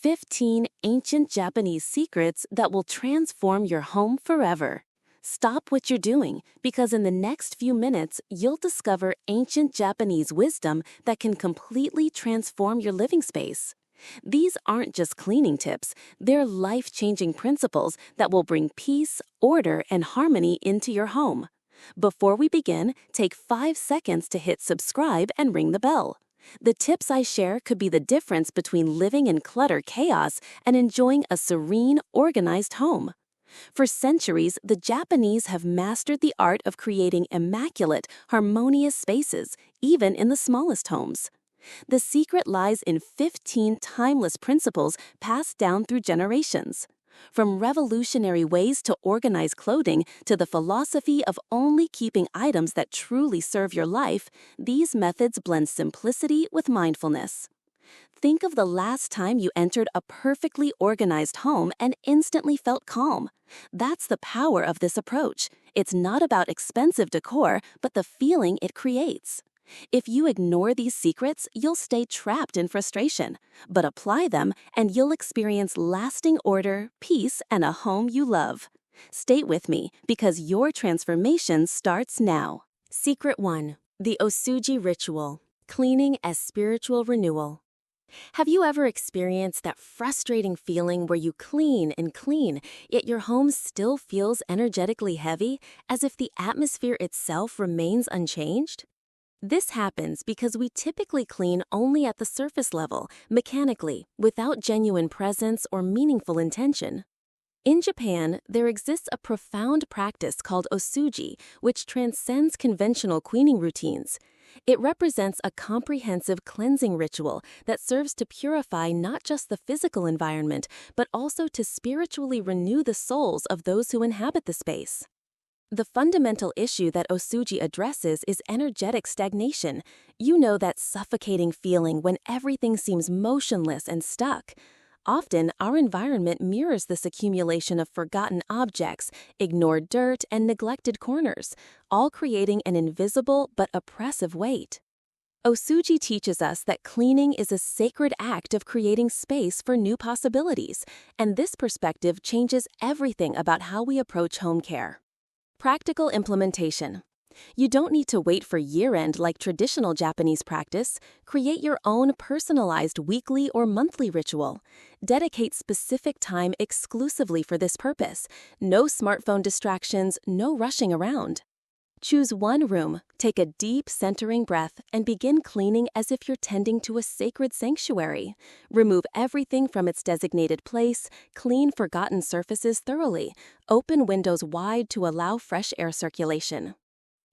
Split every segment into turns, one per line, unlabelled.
15 ancient Japanese secrets that will transform your home forever. Stop what you're doing, because in the next few minutes, you'll discover ancient Japanese wisdom that can completely transform your living space. These aren't just cleaning tips, they're life-changing principles that will bring peace, order, and harmony into your home. Before we begin, take 5 seconds to hit subscribe and ring the bell. The tips I share could be the difference between living in clutter chaos and enjoying a serene, organized home. For centuries, the Japanese have mastered the art of creating immaculate, harmonious spaces, even in the smallest homes. The secret lies in 15 timeless principles passed down through generations. From revolutionary ways to organize clothing to the philosophy of only keeping items that truly serve your life, these methods blend simplicity with mindfulness. Think of the last time you entered a perfectly organized home and instantly felt calm. That's the power of this approach. It's not about expensive decor, but the feeling it creates. If you ignore these secrets, you'll stay trapped in frustration. But apply them, and you'll experience lasting order, peace, and a home you love. Stay with me, because your transformation starts now. Secret 1. The Osouji Ritual. Cleaning as spiritual renewal. Have you ever experienced that frustrating feeling where you clean and clean, yet your home still feels energetically heavy, as if the atmosphere itself remains unchanged? This happens because we typically clean only at the surface level, mechanically, without genuine presence or meaningful intention. In Japan, there exists a profound practice called Osuji, which transcends conventional cleaning routines. It represents a comprehensive cleansing ritual that serves to purify not just the physical environment, but also to spiritually renew the souls of those who inhabit the space. The fundamental issue that Osuji addresses is energetic stagnation. You know, that suffocating feeling when everything seems motionless and stuck. Often, our environment mirrors this accumulation of forgotten objects, ignored dirt, and neglected corners, all creating an invisible but oppressive weight. Osuji teaches us that cleaning is a sacred act of creating space for new possibilities, and this perspective changes everything about how we approach home care. Practical implementation. You don't need to wait for year-end like traditional Japanese practice. Create your own personalized weekly or monthly ritual. Dedicate specific time exclusively for this purpose. No smartphone distractions, no rushing around. Choose one room, take a deep, centering breath, and begin cleaning as if you're tending to a sacred sanctuary. Remove everything from its designated place, clean forgotten surfaces thoroughly, open windows wide to allow fresh air circulation.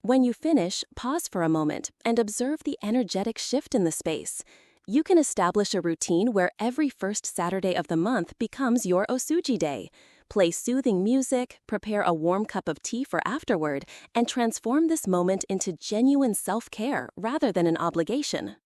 When you finish, pause for a moment and observe the energetic shift in the space. You can establish a routine where every first Saturday of the month becomes your Osuji day. Play soothing music, prepare a warm cup of tea for afterward, and transform this moment into genuine self-care rather than an obligation.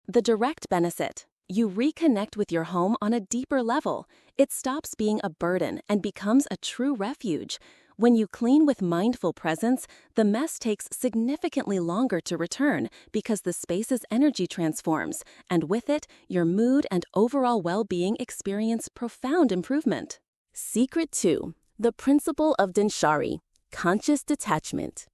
The direct benefit: you reconnect with your home on a deeper level. It stops being a burden and becomes a true refuge. When you clean with mindful presence, the mess takes significantly longer to return because the space's energy transforms, and with it, your mood and overall well-being experience profound improvement. Secret 2. The principle of Denshari, conscious detachment.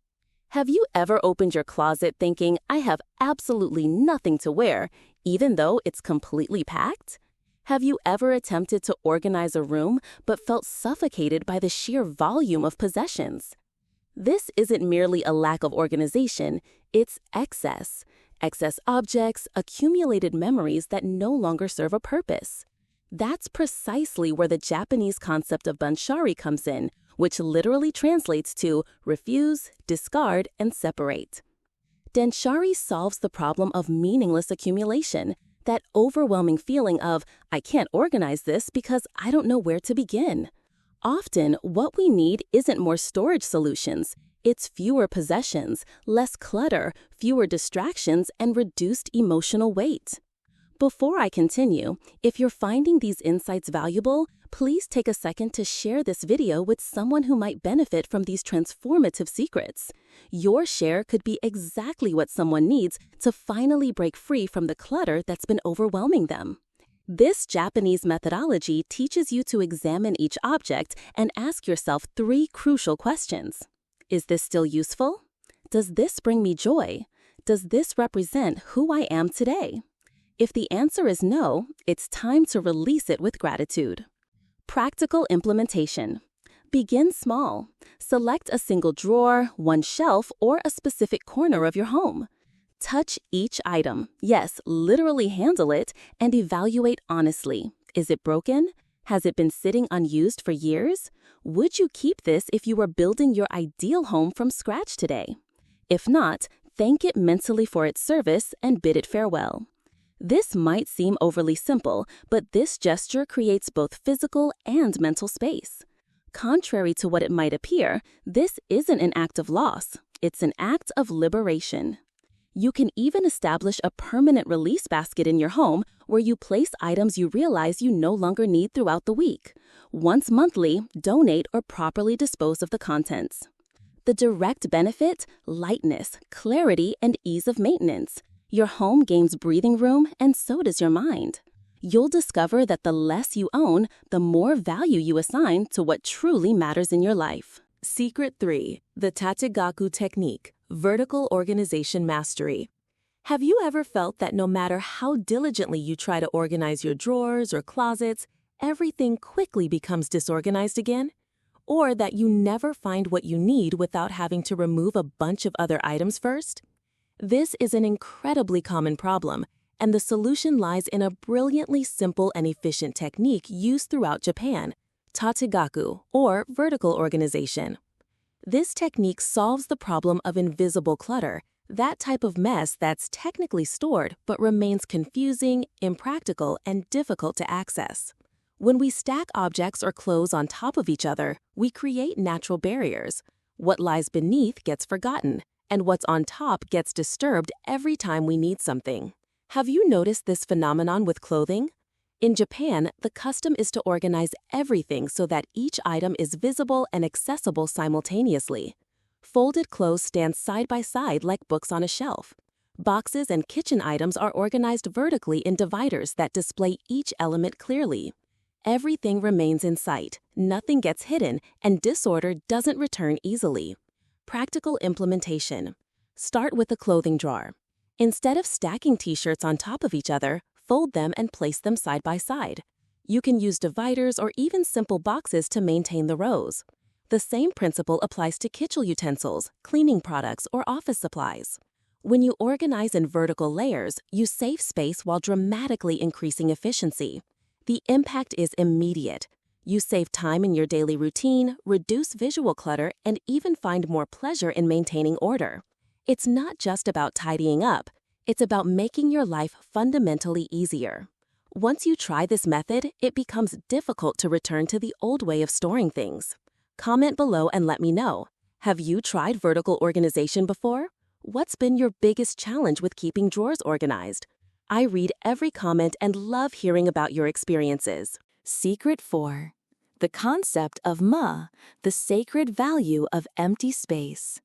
Have you ever opened your closet thinking, I have absolutely nothing to wear, even though it's completely packed? Have you ever attempted to organize a room but felt suffocated by the sheer volume of possessions? This isn't merely a lack of organization, it's excess. Excess objects, accumulated memories that no longer serve a purpose. That's precisely where the Japanese concept of Danshari comes in, which literally translates to refuse, discard, and separate. Denshari solves the problem of meaningless accumulation, that overwhelming feeling of, I can't organize this because I don't know where to begin. Often, what we need isn't more storage solutions. It's fewer possessions, less clutter, fewer distractions, and reduced emotional weight. Before I continue, if you're finding these insights valuable, please take a second to share this video with someone who might benefit from these transformative secrets. Your share could be exactly what someone needs to finally break free from the clutter that's been overwhelming them. This Japanese methodology teaches you to examine each object and ask yourself 3 crucial questions. Is this still useful? Does this bring me joy? Does this represent who I am today? If the answer is no, it's time to release it with gratitude. Practical implementation. Begin small. Select a single drawer, one shelf, or a specific corner of your home. Touch each item. Yes, literally handle it and evaluate honestly. Is it broken? Has it been sitting unused for years? Would you keep this if you were building your ideal home from scratch today? If not, thank it mentally for its service and bid it farewell. This might seem overly simple, but this gesture creates both physical and mental space. Contrary to what it might appear, this isn't an act of loss. It's an act of liberation. You can even establish a permanent release basket in your home where you place items you realize you no longer need throughout the week. Once monthly, donate or properly dispose of the contents. The direct benefit: lightness, clarity, and ease of maintenance. Your home gains breathing room, and so does your mind. You'll discover that the less you own, the more value you assign to what truly matters in your life. Secret 3. The Tategaku Technique. Vertical Organization Mastery. Have you ever felt that no matter how diligently you try to organize your drawers or closets, everything quickly becomes disorganized again? Or that you never find what you need without having to remove a bunch of other items first? This is an incredibly common problem, and the solution lies in a brilliantly simple and efficient technique used throughout Japan: Tatagaku, or vertical organization. This technique solves the problem of invisible clutter, that type of mess that's technically stored but remains confusing, impractical, and difficult to access. When we stack objects or clothes on top of each other, we create natural barriers. What lies beneath gets forgotten, and what's on top gets disturbed every time we need something. Have you noticed this phenomenon with clothing? In Japan, the custom is to organize everything so that each item is visible and accessible simultaneously. Folded clothes stand side by side like books on a shelf. Boxes and kitchen items are organized vertically in dividers that display each element clearly. Everything remains in sight, nothing gets hidden, and disorder doesn't return easily. Practical implementation. Start with a clothing drawer. Instead of stacking t-shirts on top of each other, fold them and place them side by side. You can use dividers or even simple boxes to maintain the rows. The same principle applies to kitchen utensils, cleaning products, or office supplies. When you organize in vertical layers, you save space while dramatically increasing efficiency. The impact is immediate. You save time in your daily routine, reduce visual clutter, and even find more pleasure in maintaining order. It's not just about tidying up. It's about making your life fundamentally easier. Once you try this method, it becomes difficult to return to the old way of storing things. Comment below and let me know. Have you tried vertical organization before? What's been your biggest challenge with keeping drawers organized? I read every comment and love hearing about your experiences. Secret 4. The concept of the sacred value of empty space.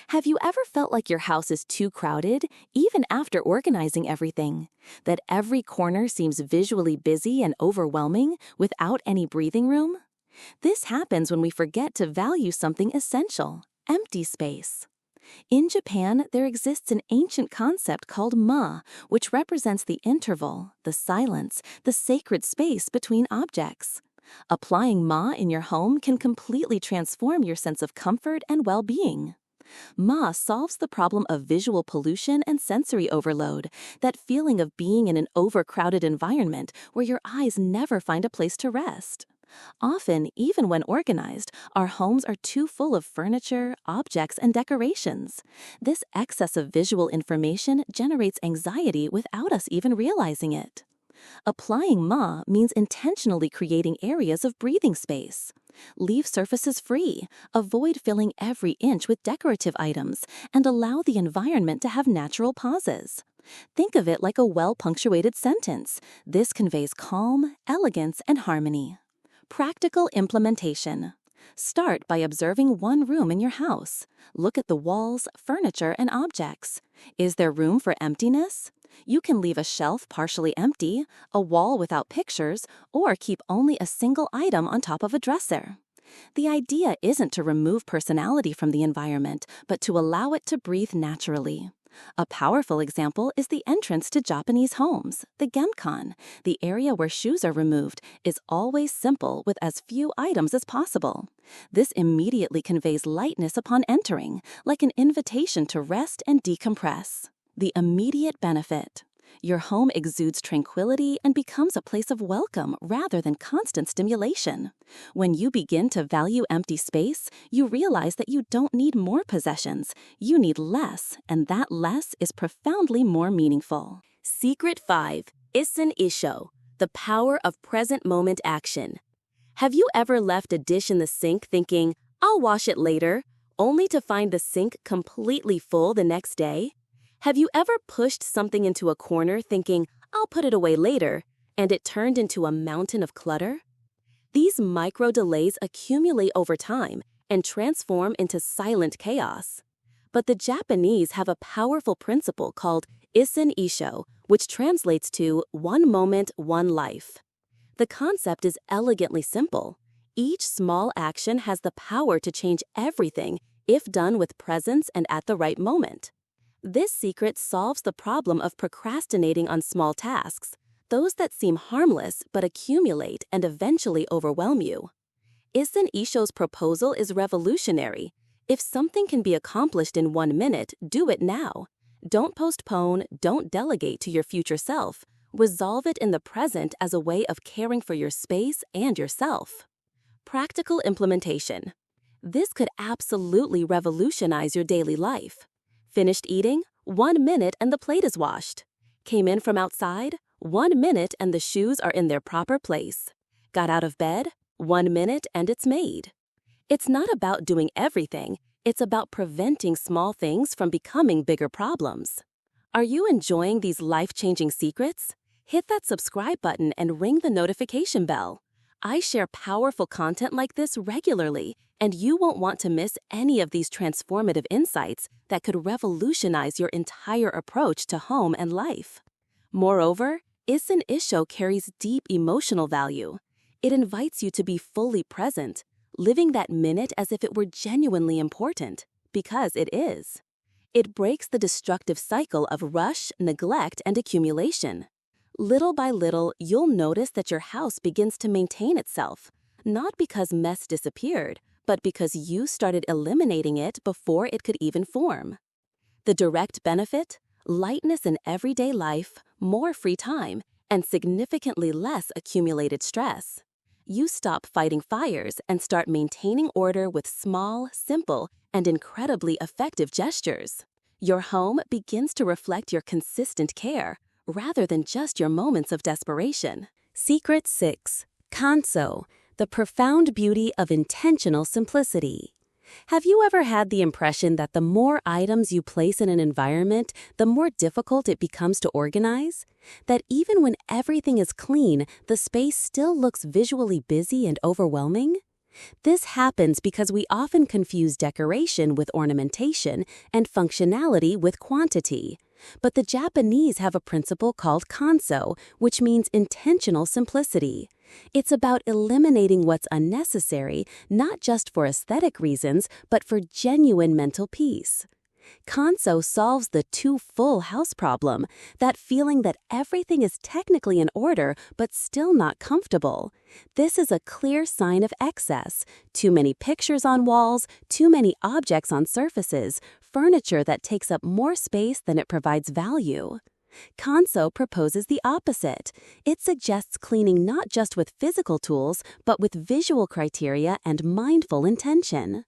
Have you ever felt like your house is too crowded, even after organizing everything? That every corner seems visually busy and overwhelming without any breathing room? This happens when we forget to value something essential: empty space. In Japan, there exists an ancient concept called which represents the interval, the silence, the sacred space between objects. Applying in your home can completely transform your sense of comfort and well-being. Solves the problem of visual pollution and sensory overload, that feeling of being in an overcrowded environment where your eyes never find a place to rest. Often, even when organized, our homes are too full of furniture, objects, and decorations. This excess of visual information generates anxiety without us even realizing it. Applying means intentionally creating areas of breathing space. Leave surfaces free, avoid filling every inch with decorative items, and allow the environment to have natural pauses. Think of it like a well-punctuated sentence. This conveys calm, elegance, and harmony. Practical implementation. Start by observing one room in your house. Look at the walls, furniture, and objects. Is there room for emptiness? You can leave a shelf partially empty, a wall without pictures, or keep only a single item on top of a dresser. The idea isn't to remove personality from the environment, but to allow it to breathe naturally. A powerful example is the entrance to Japanese homes. The genkan, the area where shoes are removed, is always simple with as few items as possible. This immediately conveys lightness upon entering, like an invitation to rest and decompress. The immediate benefit: your home exudes tranquility and becomes a place of welcome rather than constant stimulation. When you begin to value empty space, you realize that you don't need more possessions. You need less, and that less is profoundly more meaningful. Secret 5. Issun Issho, the power of present moment action. Have you ever left a dish in the sink thinking, "I'll wash it later," only to find the sink completely full the next day? Have you ever pushed something into a corner thinking, "I'll put it away later," and it turned into a mountain of clutter? These micro delays accumulate over time and transform into silent chaos. But the Japanese have a powerful principle called Issun Issho, which translates to one moment, one life. The concept is elegantly simple. Each small action has the power to change everything if done with presence and at the right moment. This secret solves the problem of procrastinating on small tasks, those that seem harmless but accumulate and eventually overwhelm you. Issun Issho's proposal is revolutionary. If something can be accomplished in 1 minute, do it now. Don't postpone, don't delegate to your future self. Resolve it in the present as a way of caring for your space and yourself. Practical implementation. This could absolutely revolutionize your daily life. Finished eating? 1 minute and the plate is washed. Came in from outside? 1 minute and the shoes are in their proper place. Got out of bed? 1 minute and it's made. It's not about doing everything, it's about preventing small things from becoming bigger problems. Are you enjoying these life-changing secrets? Hit that subscribe button and ring the notification bell. I share powerful content like this regularly, and you won't want to miss any of these transformative insights that could revolutionize your entire approach to home and life. Moreover, Issun Issho carries deep emotional value. It invites you to be fully present, living that minute as if it were genuinely important, because it is. It breaks the destructive cycle of rush, neglect, and accumulation. Little by little, you'll notice that your house begins to maintain itself, not because mess disappeared, but because you started eliminating it before it could even form. The direct benefit? Lightness in everyday life, more free time, and significantly less accumulated stress. You stop fighting fires and start maintaining order with small, simple, and incredibly effective gestures. Your home begins to reflect your consistent care, rather than just your moments of desperation. Secret 6. Kanso, the profound beauty of intentional simplicity. Have you ever had the impression that the more items you place in an environment, the more difficult it becomes to organize? That even when everything is clean, the space still looks visually busy and overwhelming? This happens because we often confuse decoration with ornamentation and functionality with quantity. But the Japanese have a principle called Kanso, which means intentional simplicity. It's about eliminating what's unnecessary, not just for aesthetic reasons, but for genuine mental peace. Kanso solves the too full house problem, that feeling that everything is technically in order but still not comfortable. This is a clear sign of excess: too many pictures on walls, too many objects on surfaces, furniture that takes up more space than it provides value. Kanso proposes the opposite. It suggests cleaning not just with physical tools, but with visual criteria and mindful intention.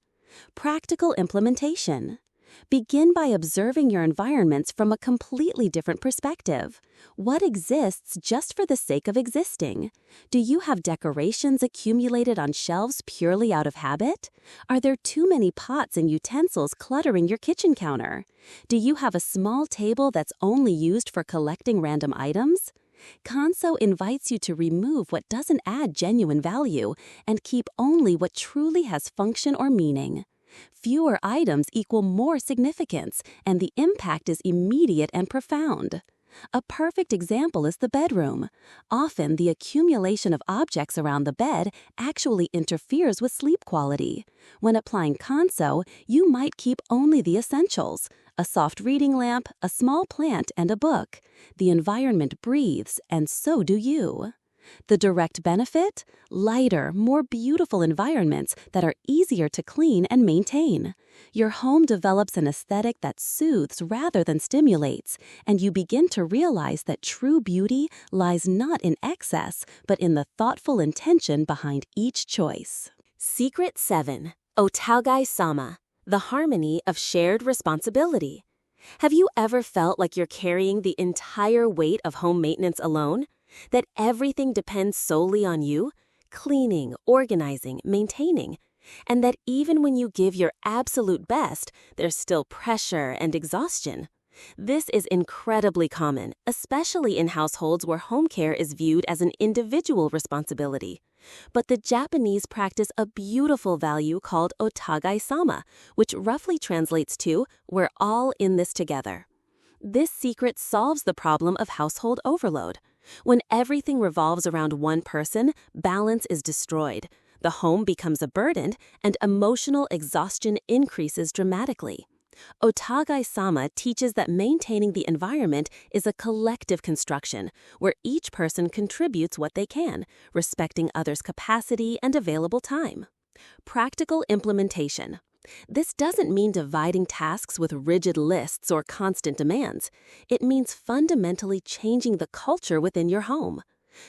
Practical implementation. Begin by observing your environments from a completely different perspective. What exists just for the sake of existing? Do you have decorations accumulated on shelves purely out of habit? Are there too many pots and utensils cluttering your kitchen counter? Do you have a small table that's only used for collecting random items? Kanso invites you to remove what doesn't add genuine value and keep only what truly has function or meaning. Fewer items equal more significance, and the impact is immediate and profound. A perfect example is the bedroom. Often, the accumulation of objects around the bed actually interferes with sleep quality. When applying Kanso, you might keep only the essentials: a soft reading lamp, a small plant, and a book. The environment breathes, and so do you. The direct benefit? Lighter, more beautiful environments that are easier to clean and maintain. Your home develops an aesthetic that soothes rather than stimulates, and you begin to realize that true beauty lies not in excess, but in the thoughtful intention behind each choice. Secret 7. Otagai-sama, the harmony of shared responsibility. Have you ever felt like you're carrying the entire weight of home maintenance alone? That everything depends solely on you? Cleaning, organizing, maintaining. And that even when you give your absolute best, there's still pressure and exhaustion. This is incredibly common, especially in households where home care is viewed as an individual responsibility. But the Japanese practice a beautiful value called otagai-sama, which roughly translates to, "We're all in this together." This secret solves the problem of household overload. When everything revolves around one person, balance is destroyed. The home becomes a burden, and emotional exhaustion increases dramatically. Otagai-sama teaches that maintaining the environment is a collective construction, where each person contributes what they can, respecting others' capacity and available time. Practical implementation. This doesn't mean dividing tasks with rigid lists or constant demands. It means fundamentally changing the culture within your home.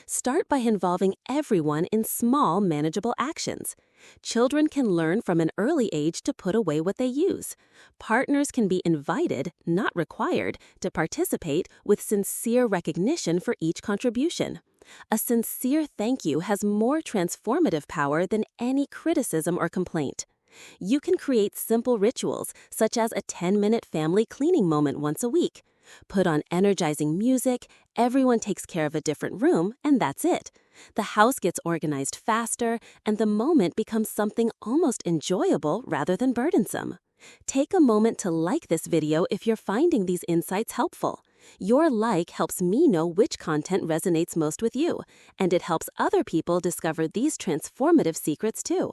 Start by involving everyone in small, manageable actions. Children can learn from an early age to put away what they use. Partners can be invited, not required, to participate with sincere recognition for each contribution. A sincere thank you has more transformative power than any criticism or complaint. You can create simple rituals, such as a 10-minute family cleaning moment once a week. Put on energizing music, everyone takes care of a different room, and that's it. The house gets organized faster, and the moment becomes something almost enjoyable rather than burdensome. Take a moment to like this video if you're finding these insights helpful. Your like helps me know which content resonates most with you, and it helps other people discover these transformative secrets too.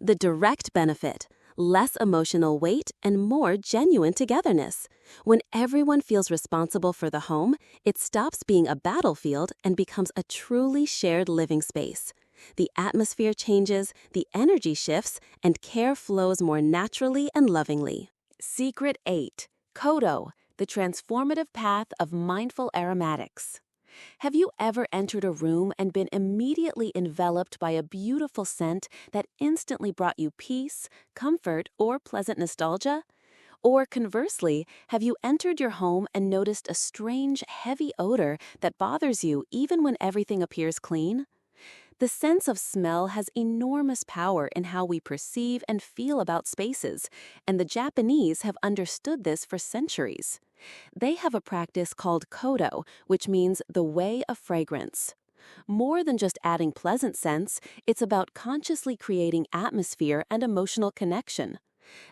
The direct benefit: less emotional weight and more genuine togetherness. When everyone feels responsible for the home, it stops being a battlefield and becomes a truly shared living space. The atmosphere changes, the energy shifts, and care flows more naturally and lovingly. Secret 8. Kodo, the transformative path of mindful aromatics. Have you ever entered a room and been immediately enveloped by a beautiful scent that instantly brought you peace, comfort, or pleasant nostalgia? Or conversely, have you entered your home and noticed a strange, heavy odor that bothers you even when everything appears clean? The sense of smell has enormous power in how we perceive and feel about spaces, and the Japanese have understood this for centuries. They have a practice called kodo, which means the way of fragrance. More than just adding pleasant scents, it's about consciously creating atmosphere and emotional connection.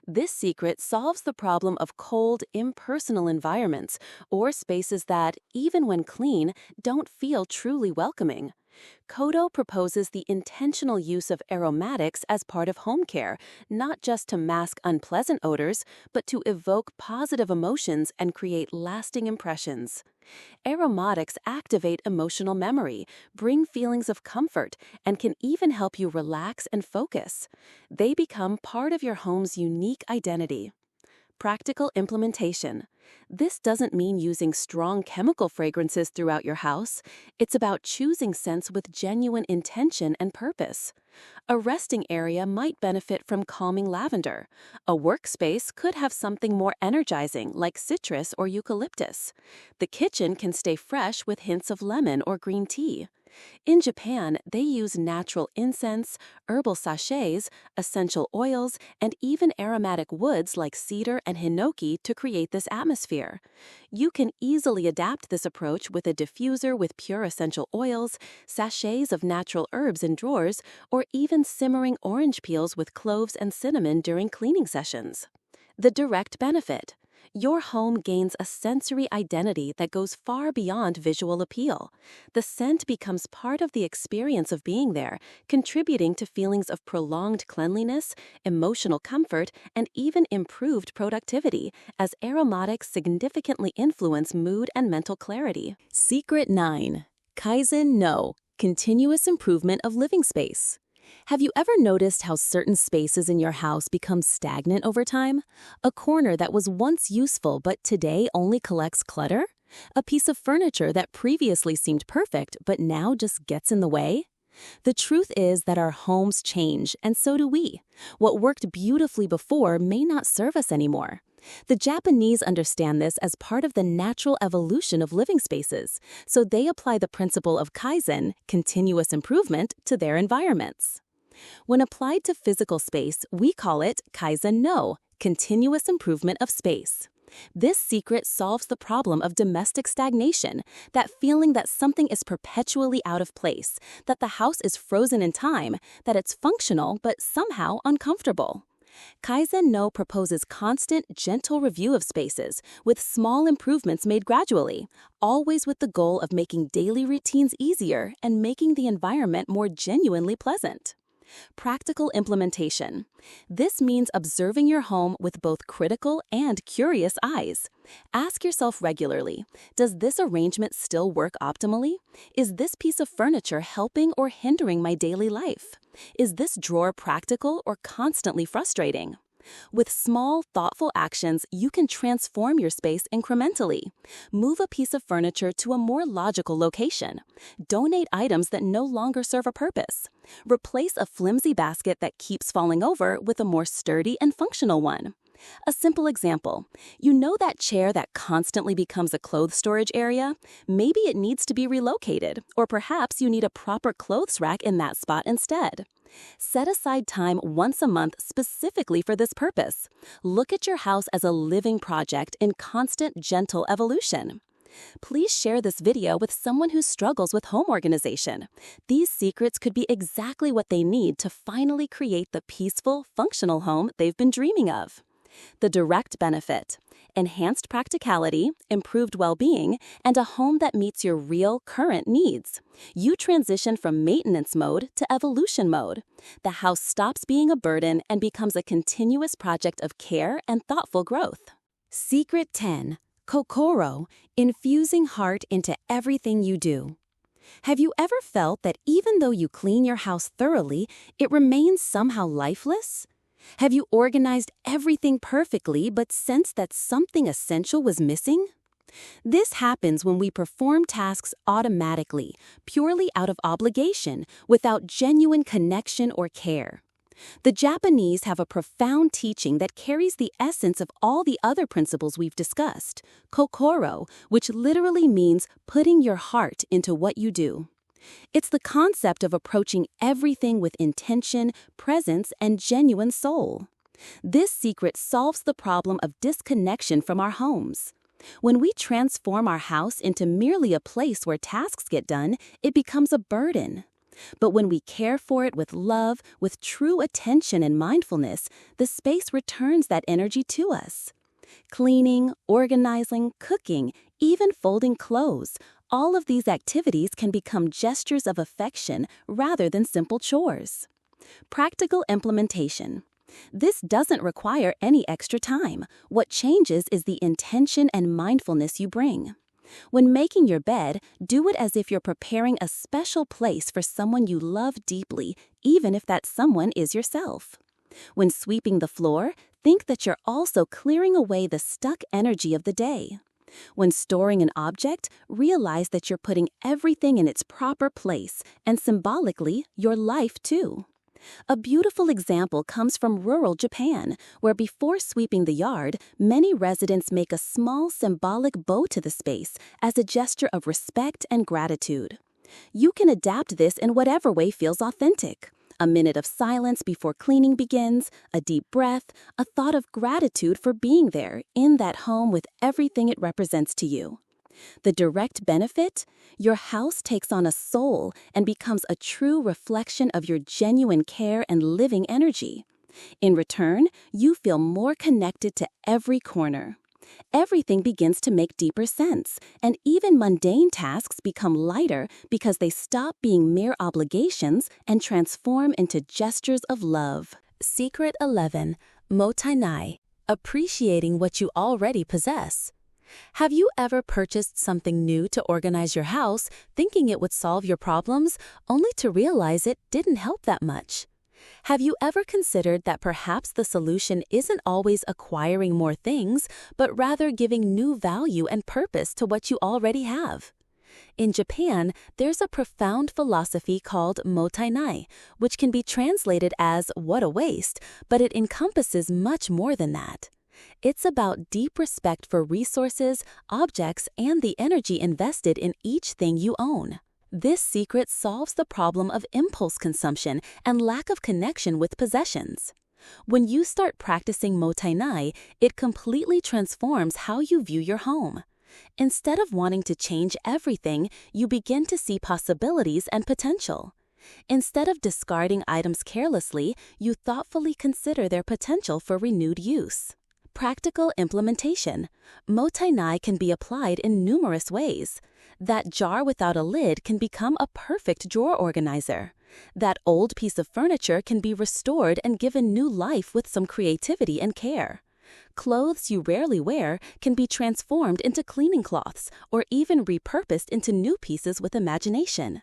This secret solves the problem of cold, impersonal environments, or spaces that, even when clean, don't feel truly welcoming. Kodo proposes the intentional use of aromatics as part of home care, not just to mask unpleasant odors, but to evoke positive emotions and create lasting impressions. Aromatics activate emotional memory, bring feelings of comfort, and can even help you relax and focus. They become part of your home's unique identity. Practical implementation. This doesn't mean using strong chemical fragrances throughout your house. It's about choosing scents with genuine intention and purpose. A resting area might benefit from calming lavender. A workspace could have something more energizing like citrus or eucalyptus. The kitchen can stay fresh with hints of lemon or green tea. In Japan, they use natural incense, herbal sachets, essential oils, and even aromatic woods like cedar and hinoki to create this atmosphere. You can easily adapt this approach with a diffuser with pure essential oils, sachets of natural herbs in drawers, or even simmering orange peels with cloves and cinnamon during cleaning sessions. The direct benefit. your home gains a sensory identity that goes far beyond visual appeal. The scent becomes part of the experience of being there, contributing to feelings of prolonged cleanliness, emotional comfort, and even improved productivity, as aromatics significantly influence mood and mental clarity. Secret 9. Kaizen No. Continuous improvement of living space. Have you ever noticed how certain spaces in your house become stagnant over time? A corner that was once useful but today only collects clutter? A piece of furniture that previously seemed perfect but now just gets in the way? The truth is that our homes change, and so do we. What worked beautifully before may not serve us anymore. The Japanese understand this as part of the natural evolution of living spaces, so they apply the principle of Kaizen, continuous improvement, to their environments. When applied to physical space, we call it Kaizen No, continuous improvement of space. This secret solves the problem of domestic stagnation, that feeling that something is perpetually out of place, that the house is frozen in time, that it's functional but somehow uncomfortable. Kaizen No proposes constant, gentle review of spaces, with small improvements made gradually, always with the goal of making daily routines easier and making the environment more genuinely pleasant. Practical implementation. This means observing your home with both critical and curious eyes. Ask yourself regularly, does this arrangement still work optimally? Is this piece of furniture helping or hindering my daily life? Is this drawer practical or constantly frustrating? With small, thoughtful actions, you can transform your space incrementally. Move a piece of furniture to a more logical location. Donate items that no longer serve a purpose. Replace a flimsy basket that keeps falling over with a more sturdy and functional one. A simple example, you know that chair that constantly becomes a clothes storage area? Maybe it needs to be relocated, or perhaps you need a proper clothes rack in that spot instead. Set aside time once a month specifically for this purpose. Look at your house as a living project in constant, gentle evolution. Please share this video with someone who struggles with home organization. These secrets could be exactly what they need to finally create the peaceful, functional home they've been dreaming of. The direct benefit: enhanced practicality, improved well-being, and a home that meets your real, current needs. You transition from maintenance mode to evolution mode. The house stops being a burden and becomes a continuous project of care and thoughtful growth. Secret 10. Kokoro, infusing heart into everything you do. Have you ever felt that even though you clean your house thoroughly, it remains somehow lifeless? Have you organized everything perfectly but sensed that something essential was missing? This happens when we perform tasks automatically, purely out of obligation, without genuine connection or care. The Japanese have a profound teaching that carries the essence of all the other principles we've discussed, kokoro, which literally means putting your heart into what you do. It's the concept of approaching everything with intention, presence, and genuine soul. This secret solves the problem of disconnection from our homes. When we transform our house into merely a place where tasks get done, it becomes a burden. But when we care for it with love, with true attention and mindfulness, the space returns that energy to us. Cleaning, organizing, cooking, even folding clothes, all of these activities can become gestures of affection rather than simple chores. Practical implementation. This doesn't require any extra time. What changes is the intention and mindfulness you bring. When making your bed, do it as if you're preparing a special place for someone you love deeply, even if that someone is yourself. When sweeping the floor, think that you're also clearing away the stuck energy of the day. When storing an object, realize that you're putting everything in its proper place, and symbolically, your life too. A beautiful example comes from rural Japan, where before sweeping the yard, many residents make a small symbolic bow to the space as a gesture of respect and gratitude. You can adapt this in whatever way feels authentic. A minute of silence before cleaning begins, a deep breath, a thought of gratitude for being there in that home with everything it represents to you. The direct benefit? Your house takes on a soul and becomes a true reflection of your genuine care and living energy. In return, you feel more connected to every corner. Everything begins to make deeper sense, and even mundane tasks become lighter because they stop being mere obligations and transform into gestures of love. Secret 11. Motainai. Appreciating what you already possess. Have you ever purchased something new to organize your house, thinking it would solve your problems, only to realize it didn't help that much? Have you ever considered that perhaps the solution isn't always acquiring more things, but rather giving new value and purpose to what you already have? In Japan, there's a profound philosophy called motainai, which can be translated as "what a waste," but it encompasses much more than that. It's about deep respect for resources, objects, and the energy invested in each thing you own. This secret solves the problem of impulse consumption and lack of connection with possessions. When you start practicing motainai, it completely transforms how you view your home. Instead of wanting to change everything, you begin to see possibilities and potential. Instead of discarding items carelessly, you thoughtfully consider their potential for renewed use. Practical implementation. Motainai can be applied in numerous ways. That jar without a lid can become a perfect drawer organizer. That old piece of furniture can be restored and given new life with some creativity and care. Clothes you rarely wear can be transformed into cleaning cloths or even repurposed into new pieces with imagination.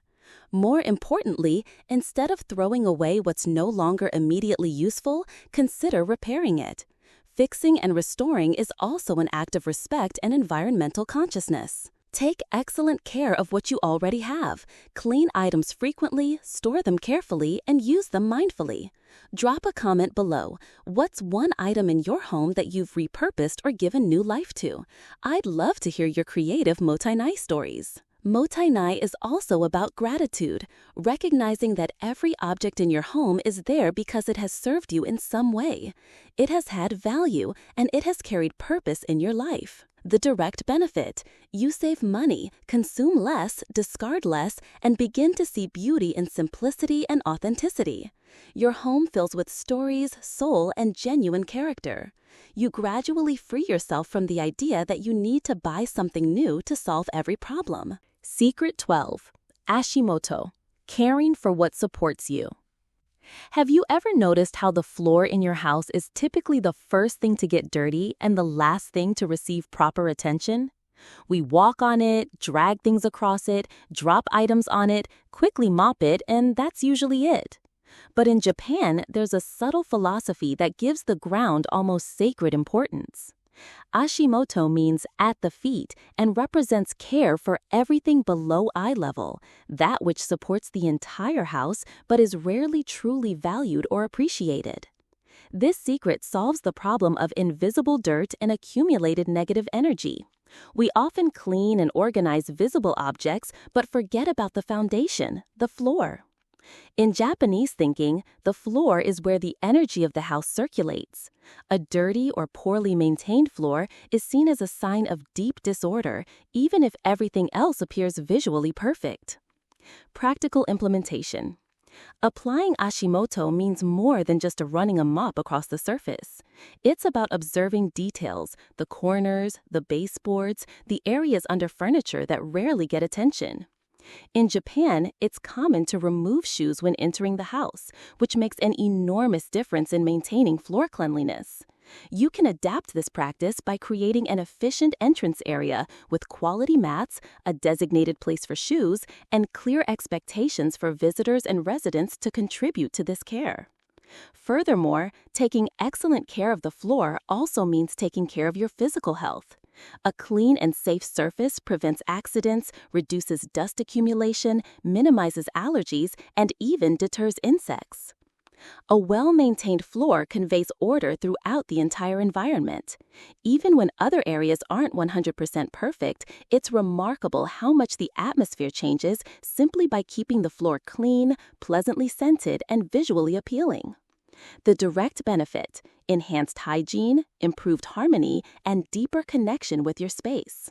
More importantly, instead of throwing away what's no longer immediately useful, consider repairing it. Fixing and restoring is also an act of respect and environmental consciousness. Take excellent care of what you already have. Clean items frequently, store them carefully, and use them mindfully. Drop a comment below. What's one item in your home that you've repurposed or given new life to? I'd love to hear your creative motainai stories. Motainai is also about gratitude, recognizing that every object in your home is there because it has served you in some way. It has had value, and it has carried purpose in your life. The direct benefit: you save money, consume less, discard less, and begin to see beauty in simplicity and authenticity. Your home fills with stories, soul, and genuine character. You gradually free yourself from the idea that you need to buy something new to solve every problem. Secret 12. Ashimoto. Caring for what supports you. Have you ever noticed how the floor in your house is typically the first thing to get dirty and the last thing to receive proper attention? We walk on it, drag things across it, drop items on it, quickly mop it, and that's usually it. But in Japan, there's a subtle philosophy that gives the ground almost sacred importance. Ashimoto means at the feet and represents care for everything below eye level, that which supports the entire house but is rarely truly valued or appreciated. This secret solves the problem of invisible dirt and accumulated negative energy. We often clean and organize visible objects but forget about the foundation, the floor. In Japanese thinking, the floor is where the energy of the house circulates. A dirty or poorly maintained floor is seen as a sign of deep disorder, even if everything else appears visually perfect. Practical implementation. Applying Ashimoto means more than just running a mop across the surface. It's about observing details, the corners, the baseboards, the areas under furniture that rarely get attention. In Japan, it's common to remove shoes when entering the house, which makes an enormous difference in maintaining floor cleanliness. You can adapt this practice by creating an efficient entrance area with quality mats, a designated place for shoes, and clear expectations for visitors and residents to contribute to this care. Furthermore, taking excellent care of the floor also means taking care of your physical health. A clean and safe surface prevents accidents, reduces dust accumulation, minimizes allergies, and even deters insects. A well-maintained floor conveys order throughout the entire environment. Even when other areas aren't 100% perfect, it's remarkable how much the atmosphere changes simply by keeping the floor clean, pleasantly scented, and visually appealing. The direct benefit: enhanced hygiene, improved harmony, and deeper connection with your space.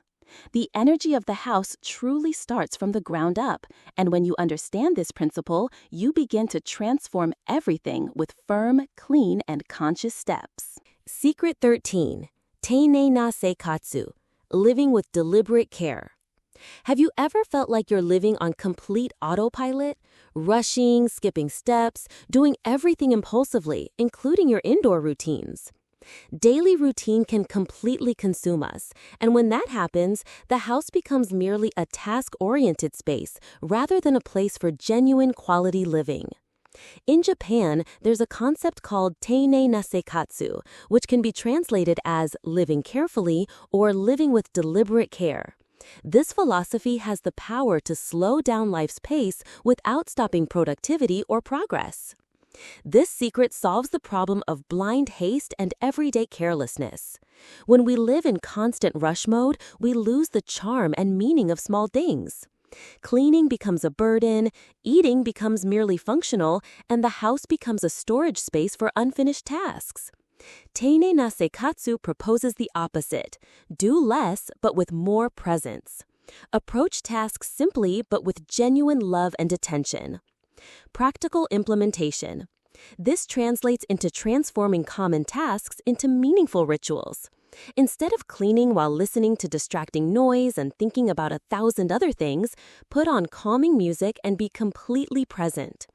The energy of the house truly starts from the ground up, and when you understand this principle, you begin to transform everything with firm, clean, and conscious steps. Secret 13. Teine na seikatsu, living with deliberate care. Have you ever felt like you're living on complete autopilot? Rushing, skipping steps, doing everything impulsively, including your indoor routines. Daily routine can completely consume us, and when that happens, the house becomes merely a task-oriented space rather than a place for genuine quality living. In Japan, there's a concept called teine na seikatsu, which can be translated as living carefully or living with deliberate care. This philosophy has the power to slow down life's pace without stopping productivity or progress. This secret solves the problem of blind haste and everyday carelessness. When we live in constant rush mode, we lose the charm and meaning of small things. Cleaning becomes a burden, eating becomes merely functional, and the house becomes a storage space for unfinished tasks. Teine na seikatsu proposes the opposite. Do less, but with more presence. Approach tasks simply, but with genuine love and attention. Practical implementation. This translates into transforming common tasks into meaningful rituals. Instead of cleaning while listening to distracting noise and thinking about 1,000 other things, put on calming music and be completely present.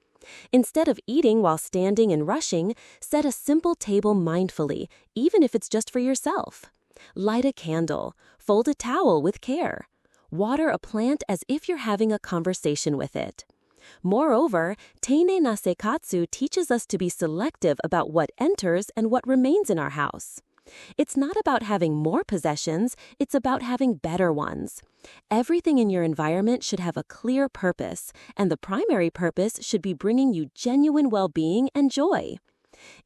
Instead of eating while standing and rushing, set a simple table mindfully, even if it's just for yourself. Light a candle, fold a towel with care. Water a plant as if you're having a conversation with it. Moreover, teine na seikatsu teaches us to be selective about what enters and what remains in our house. It's not about having more possessions, it's about having better ones. Everything in your environment should have a clear purpose, and the primary purpose should be bringing you genuine well-being and joy.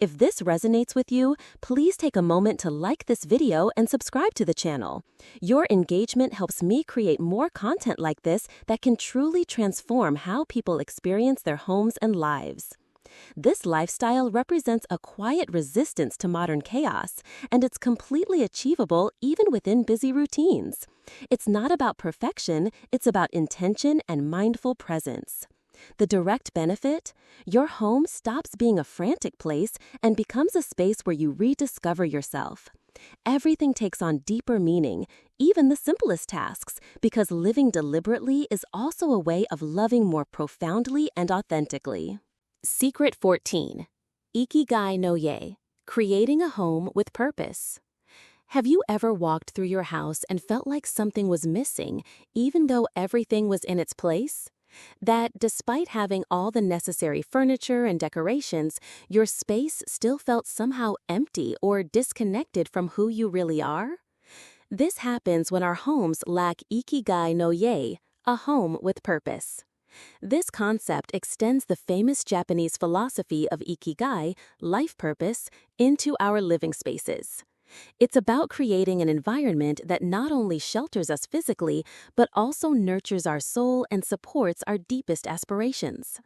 If this resonates with you, please take a moment to like this video and subscribe to the channel. Your engagement helps me create more content like this that can truly transform how people experience their homes and lives. This lifestyle represents a quiet resistance to modern chaos, and it's completely achievable even within busy routines. It's not about perfection, it's about intention and mindful presence. The direct benefit? Your home stops being a frantic place and becomes a space where you rediscover yourself. Everything takes on deeper meaning, even the simplest tasks, because living deliberately is also a way of loving more profoundly and authentically. Secret 14. Ikigai no Ye, creating a home with purpose. Have you ever walked through your house and felt like something was missing, even though everything was in its place? That despite having all the necessary furniture and decorations, your space still felt somehow empty or disconnected from who you really are? This happens when our homes lack ikigai no Ye, a home with purpose. This concept extends the famous Japanese philosophy of ikigai, life purpose, into our living spaces. It's about creating an environment that not only shelters us physically, but also nurtures our soul and supports our deepest aspirations.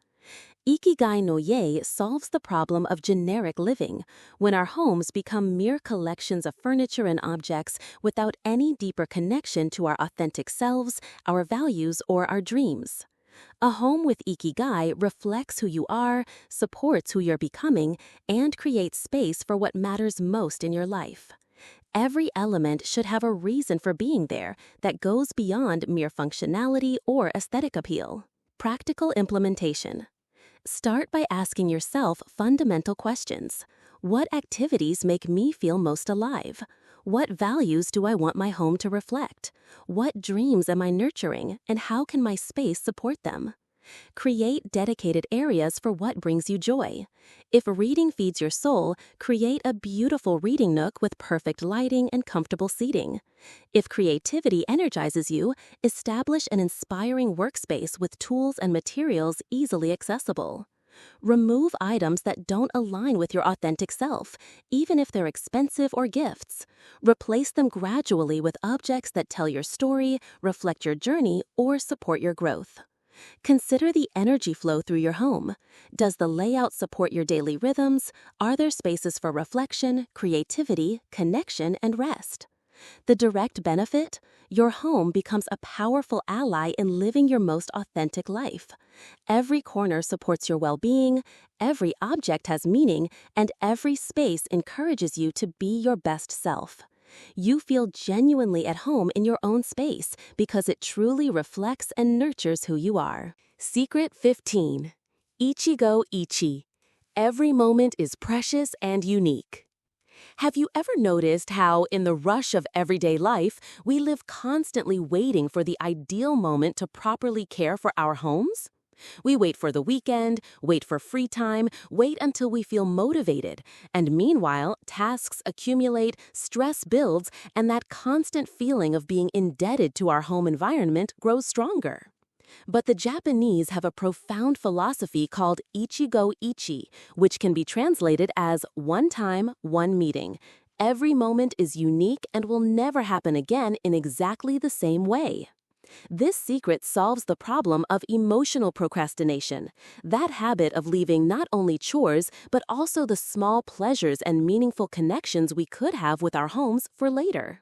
Ikigai no Ye solves the problem of generic living, when our homes become mere collections of furniture and objects without any deeper connection to our authentic selves, our values, or our dreams. A home with ikigai reflects who you are, supports who you're becoming, and creates space for what matters most in your life. Every element should have a reason for being there that goes beyond mere functionality or aesthetic appeal. Practical implementation. Start by asking yourself fundamental questions. What activities make me feel most alive? What values do I want my home to reflect? What dreams am I nurturing, and how can my space support them? Create dedicated areas for what brings you joy. If reading feeds your soul, create a beautiful reading nook with perfect lighting and comfortable seating. If creativity energizes you, establish an inspiring workspace with tools and materials easily accessible. Remove items that don't align with your authentic self, even if they're expensive or gifts. Replace them gradually with objects that tell your story, reflect your journey, or support your growth. Consider the energy flow through your home. Does the layout support your daily rhythms? Are there spaces for reflection, creativity, connection, and rest? The direct benefit? Your home becomes a powerful ally in living your most authentic life. Every corner supports your well-being, every object has meaning, and every space encourages you to be your best self. You feel genuinely at home in your own space because it truly reflects and nurtures who you are. Secret 15. Ichigo Ichi. Every moment is precious and unique. Have you ever noticed how, in the rush of everyday life, we live constantly waiting for the ideal moment to properly care for our homes? We wait for the weekend, wait for free time, wait until we feel motivated, and meanwhile, tasks accumulate, stress builds, and that constant feeling of being indebted to our home environment grows stronger. But the Japanese have a profound philosophy called Ichigo Ichi, which can be translated as one time, one meeting. Every moment is unique and will never happen again in exactly the same way. This secret solves the problem of emotional procrastination, that habit of leaving not only chores, but also the small pleasures and meaningful connections we could have with our homes for later.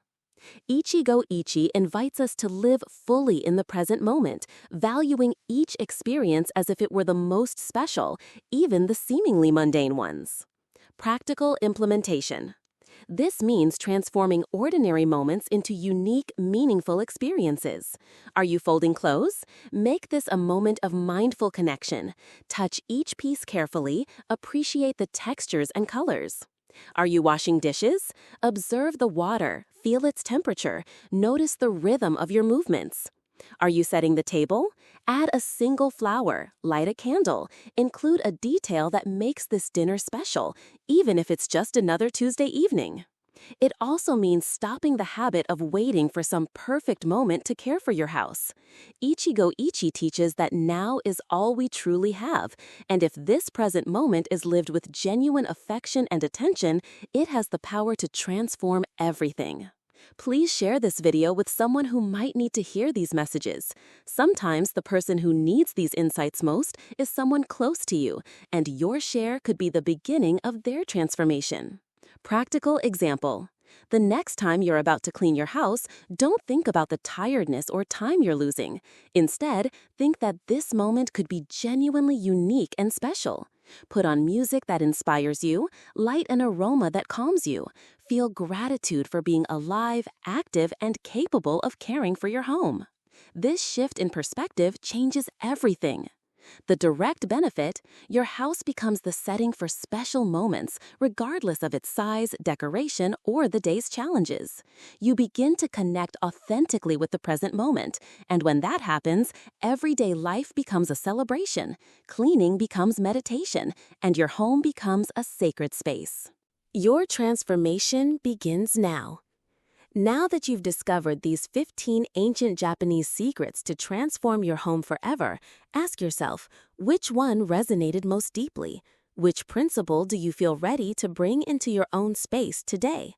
Ichigo Ichi invites us to live fully in the present moment, valuing each experience as if it were the most special, even the seemingly mundane ones. Practical implementation. This means transforming ordinary moments into unique, meaningful experiences. Are you folding clothes? Make this a moment of mindful connection. Touch each piece carefully, appreciate the textures and colors. Are you washing dishes? Observe the water, feel its temperature, notice the rhythm of your movements. Are you setting the table? Add a single flower, light a candle, include a detail that makes this dinner special, even if it's just another Tuesday evening. It also means stopping the habit of waiting for some perfect moment to care for your house. Ichigo Ichi teaches that now is all we truly have, and if this present moment is lived with genuine affection and attention, it has the power to transform everything. Please share this video with someone who might need to hear these messages. Sometimes the person who needs these insights most is someone close to you, and your share could be the beginning of their transformation. Practical example. The next time you're about to clean your house, don't think about the tiredness or time you're losing. Instead, think that this moment could be genuinely unique and special. Put on music that inspires you, light an aroma that calms you. Feel gratitude for being alive, active, and capable of caring for your home. This shift in perspective changes everything. The direct benefit, your house becomes the setting for special moments, regardless of its size, decoration, or the day's challenges. You begin to connect authentically with the present moment, and when that happens, everyday life becomes a celebration, cleaning becomes meditation, and your home becomes a sacred space. Your transformation begins now. Now that you've discovered these 15 ancient Japanese secrets to transform your home forever, ask yourself, which one resonated most deeply? Which principle do you feel ready to bring into your own space today?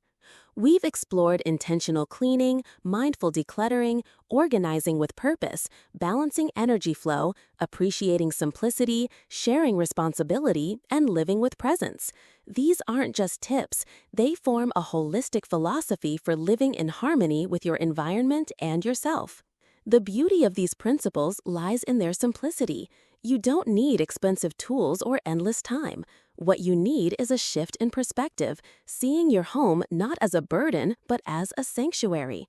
We've explored intentional cleaning, mindful decluttering, organizing with purpose, balancing energy flow, appreciating simplicity, sharing responsibility, and living with presence. These aren't just tips, they form a holistic philosophy for living in harmony with your environment and yourself. The beauty of these principles lies in their simplicity. You don't need expensive tools or endless time. What you need is a shift in perspective, seeing your home not as a burden, but as a sanctuary.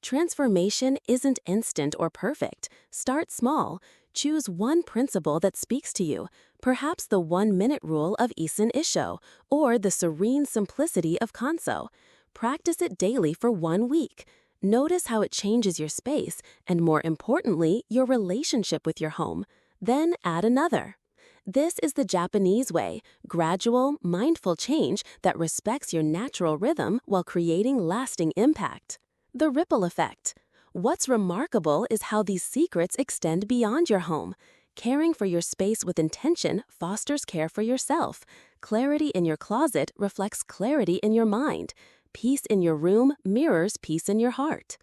Transformation isn't instant or perfect. Start small. Choose one principle that speaks to you, perhaps the 1-minute rule of Issun Issho, or the serene simplicity of Kanso. Practice it daily for 1 week. Notice how it changes your space, and more importantly, your relationship with your home. Then add another. This is the Japanese way, gradual, mindful change that respects your natural rhythm while creating lasting impact. The ripple effect. What's remarkable is how these secrets extend beyond your home. Caring for your space with intention fosters care for yourself. Clarity in your closet reflects clarity in your mind. Peace in your room mirrors peace in your heart.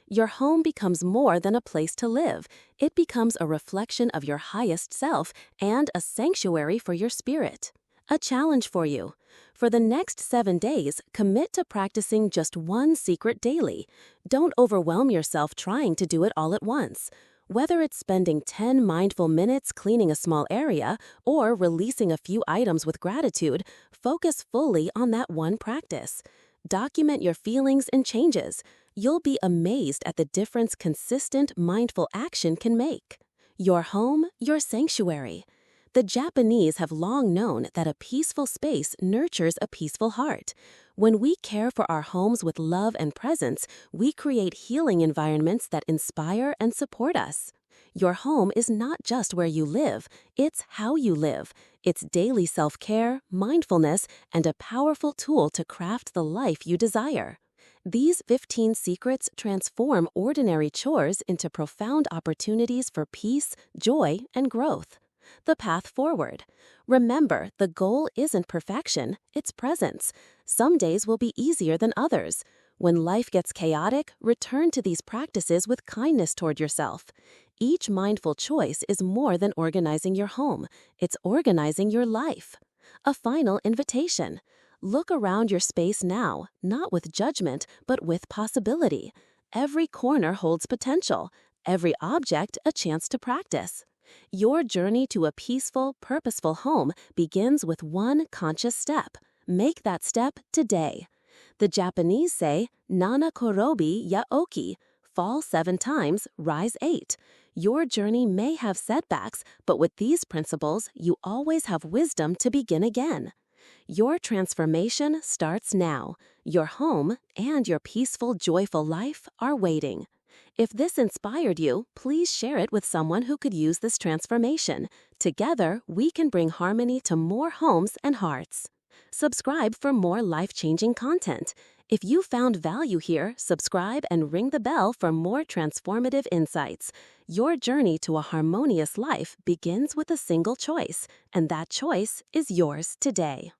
Your home becomes more than a place to live. It becomes a reflection of your highest self and a sanctuary for your spirit. A challenge for you. For the next 7 days, commit to practicing just one secret daily. Don't overwhelm yourself trying to do it all at once. Whether it's spending 10 mindful minutes cleaning a small area or releasing a few items with gratitude, focus fully on that one practice. Document your feelings and changes. You'll be amazed at the difference consistent, mindful action can make. Your home, your sanctuary. The Japanese have long known that a peaceful space nurtures a peaceful heart. When we care for our homes with love and presence, we create healing environments that inspire and support us. Your home is not just where you live, it's how you live. It's daily self-care, mindfulness, and a powerful tool to craft the life you desire. These 15 secrets transform ordinary chores into profound opportunities for peace, joy, and growth. The path forward. Remember, the goal isn't perfection, it's presence. Some days will be easier than others. When life gets chaotic, return to these practices with kindness toward yourself. Each mindful choice is more than organizing your home, it's organizing your life. A final invitation. Look around your space now, not with judgment, but with possibility. Every corner holds potential, every object a chance to practice. Your journey to a peaceful, purposeful home begins with one conscious step. Make that step today. The Japanese say, Nana korobi ya oki, fall 7 times, rise 8. Your journey may have setbacks, but with these principles, you always have wisdom to begin again. Your transformation starts now. Your home and your peaceful, joyful life are waiting. If this inspired you, please share it with someone who could use this transformation. Together, we can bring harmony to more homes and hearts. Subscribe for more life-changing content. If you found value here, subscribe and ring the bell for more transformative insights. Your journey to a harmonious life begins with a single choice, and that choice is yours today.